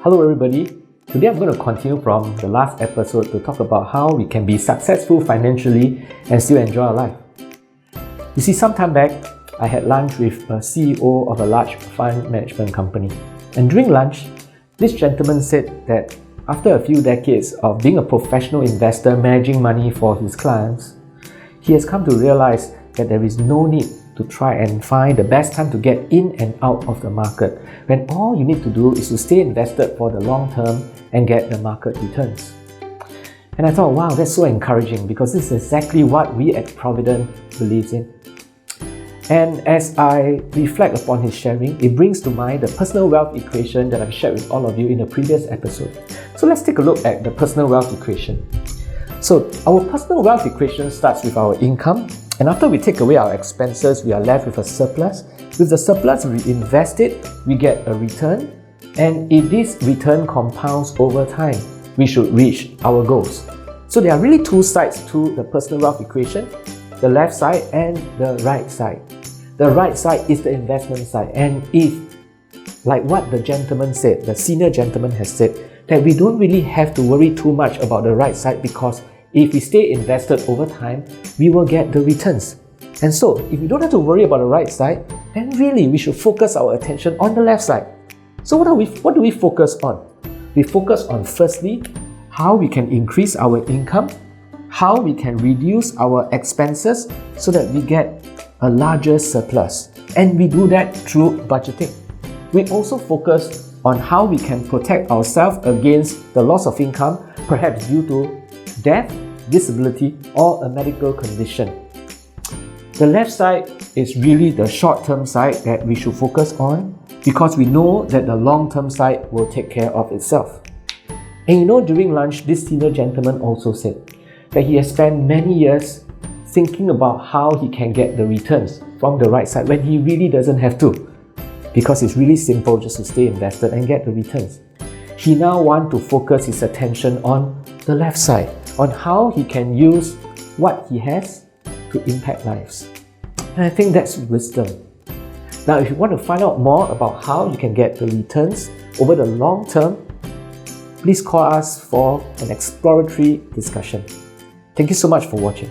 Hello everybody, today I'm going to continue from the last episode to talk about how we can be successful financially and still enjoy our life. You see, some time back, I had lunch with a CEO of a large fund management company. And during lunch, this gentleman said that after a few decades of being a professional investor managing money for his clients, he has come to realize that there is no need to try and find the best time to get in and out of the market, when all you need to do is to stay invested for the long term and get the market returns. And I thought, wow, that's so encouraging, because this is exactly what we at Providend believes in. And as I reflect upon his sharing, it brings to mind the personal wealth equation that I've shared with all of you in a previous episode. So let's take a look at the personal wealth equation. So our personal wealth equation starts with our income, and after we take away our expenses, we are left with a surplus. With the surplus, we invest it, we get a return, and if this return compounds over time, we should reach our goals. So there are really two sides to the personal wealth equation, the left side and the right side. The right side is the investment side, and if, like what the gentleman said, the senior gentleman has said, that we don't really have to worry too much about the right side, because if we stay invested over time, we will get the returns. And so, if we don't have to worry about the right side, then really we should focus our attention on the left side. So what do we focus on? We focus on, firstly, how we can increase our income, how we can reduce our expenses so that we get a larger surplus. And we do that through budgeting. We also focus on how we can protect ourselves against the loss of income, perhaps due to death, disability, or a medical condition. The left side is really the short-term side that we should focus on, because we know that the long-term side will take care of itself. And you know, during lunch, this senior gentleman also said that he has spent many years thinking about how he can get the returns from the right side when he really doesn't have to, because it's really simple just to stay invested and get the returns. He now wants to focus his attention on the left side, on how he can use what he has to impact lives. And I think that's wisdom. Now, if you want to find out more about how you can get the returns over the long term, please call us for an exploratory discussion. Thank you so much for watching.